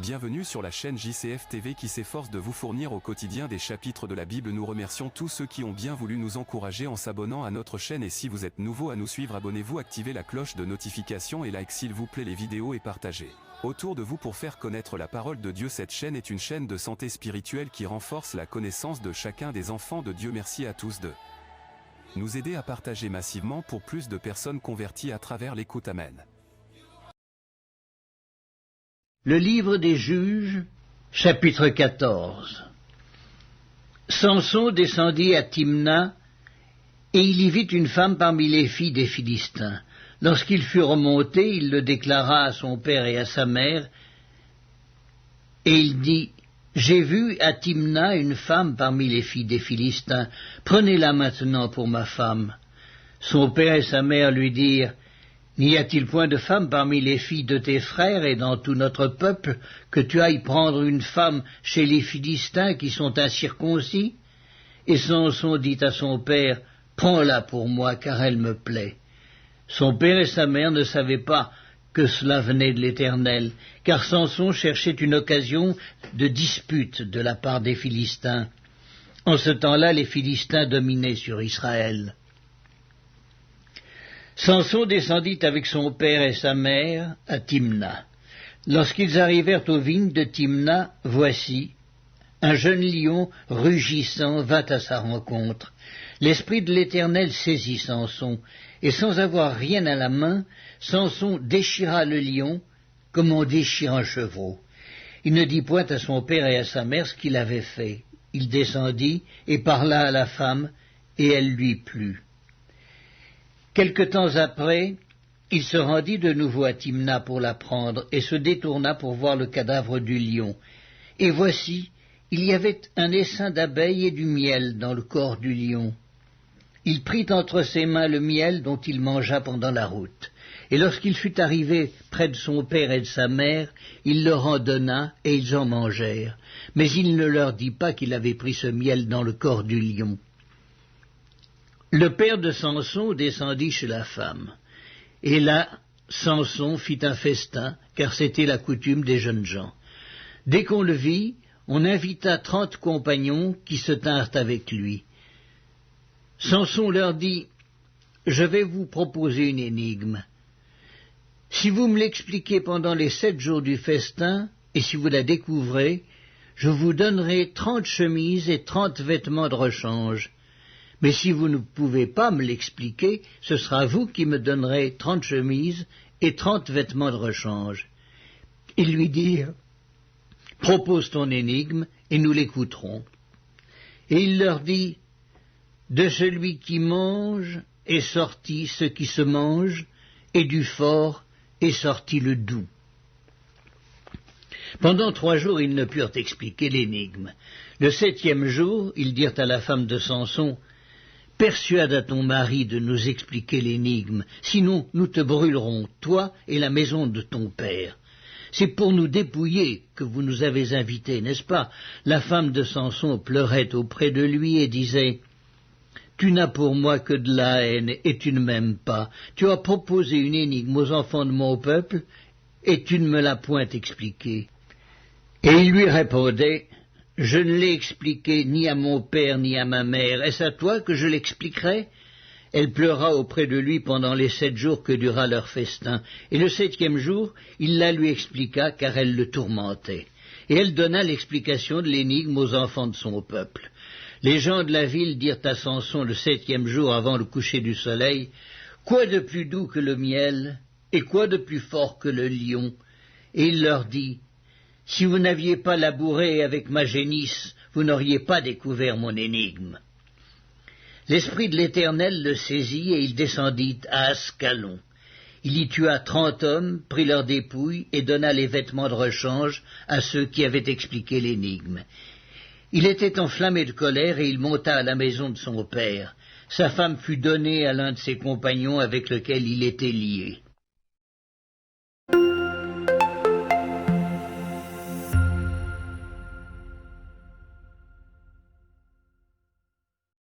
Bienvenue sur la chaîne JCF TV qui s'efforce de vous fournir au quotidien des chapitres de la Bible. Nous remercions tous ceux qui ont bien voulu nous encourager en s'abonnant à notre chaîne, et si vous êtes nouveau à nous suivre, abonnez-vous, activez la cloche de notification et like s'il vous plaît les vidéos et partagez autour de vous pour faire connaître la parole de Dieu. Cette chaîne est une chaîne de santé spirituelle qui renforce la connaissance de chacun des enfants de Dieu. Merci à tous de nous aider à partager massivement pour plus de personnes converties à travers l'écoute. Amen. Le livre des Juges, chapitre 14. Samson descendit à Timna, et il y vit une femme parmi les filles des Philistins. Lorsqu'il fut remonté, il le déclara à son père et à sa mère, et il dit, « J'ai vu à Timna une femme parmi les filles des Philistins, prenez-la maintenant pour ma femme. » Son père et sa mère lui dirent, « N'y a-t-il point de femme parmi les filles de tes frères et dans tout notre peuple, que tu ailles prendre une femme chez les Philistins qui sont incirconcis ?» Et Samson dit à son père, « Prends-la pour moi, car elle me plaît. » Son père et sa mère ne savaient pas que cela venait de l'Éternel, car Samson cherchait une occasion de dispute de la part des Philistins. En ce temps-là, les Philistins dominaient sur Israël. Samson descendit avec son père et sa mère à Timna. Lorsqu'ils arrivèrent aux vignes de Timna, voici, un jeune lion rugissant vint à sa rencontre. L'Esprit de l'Éternel saisit Samson, et sans avoir rien à la main, Samson déchira le lion comme on déchire un chevreau. Il ne dit point à son père et à sa mère ce qu'il avait fait. Il descendit et parla à la femme, et elle lui plut. Quelque temps après, il se rendit de nouveau à Timna pour la prendre, et se détourna pour voir le cadavre du lion. Et voici, il y avait un essaim d'abeilles et du miel dans le corps du lion. Il prit entre ses mains le miel dont il mangea pendant la route. Et lorsqu'il fut arrivé près de son père et de sa mère, il leur en donna, et ils en mangèrent. Mais il ne leur dit pas qu'il avait pris ce miel dans le corps du lion. Le père de Samson descendit chez la femme. Et là, Samson fit un festin, car c'était la coutume des jeunes gens. Dès qu'on le vit, on invita 30 compagnons qui se tinrent avec lui. Samson leur dit, « Je vais vous proposer une énigme. Si vous me l'expliquez pendant les 7 jours du festin, et si vous la découvrez, je vous donnerai 30 chemises et 30 vêtements de rechange. Mais si vous ne pouvez pas me l'expliquer, ce sera vous qui me donnerez 30 chemises et 30 vêtements de rechange. » Ils lui dirent, « Propose ton énigme, et nous l'écouterons. » Et il leur dit, « De celui qui mange est sorti ce qui se mange, et du fort est sorti le doux. » Pendant 3 jours, ils ne purent expliquer l'énigme. Le 7e jour, ils dirent à la femme de Samson, « Persuade à ton mari de nous expliquer l'énigme, sinon nous te brûlerons, toi et la maison de ton père. C'est pour nous dépouiller que vous nous avez invités, n'est-ce pas ?» La femme de Samson pleurait auprès de lui et disait, « Tu n'as pour moi que de la haine, et tu ne m'aimes pas. Tu as proposé une énigme aux enfants de mon peuple, et tu ne me l'as point expliquée. » Et il lui répondait, « Je ne l'ai expliqué ni à mon père ni à ma mère. Est-ce à toi que je l'expliquerai ?» Elle pleura auprès de lui pendant les 7 jours que dura leur festin. Et le 7e jour, il la lui expliqua, car elle le tourmentait. Et elle donna l'explication de l'énigme aux enfants de son peuple. Les gens de la ville dirent à Samson le 7e jour avant le coucher du soleil, « Quoi de plus doux que le miel, et quoi de plus fort que le lion ?» Et il leur dit, « Si vous n'aviez pas labouré avec ma génisse, vous n'auriez pas découvert mon énigme. » L'Esprit de l'Éternel le saisit, et il descendit à Ascalon. Il y tua 30 hommes, prit leurs dépouilles, et donna les vêtements de rechange à ceux qui avaient expliqué l'énigme. Il était enflammé de colère, et il monta à la maison de son père. Sa femme fut donnée à l'un de ses compagnons avec lequel il était lié.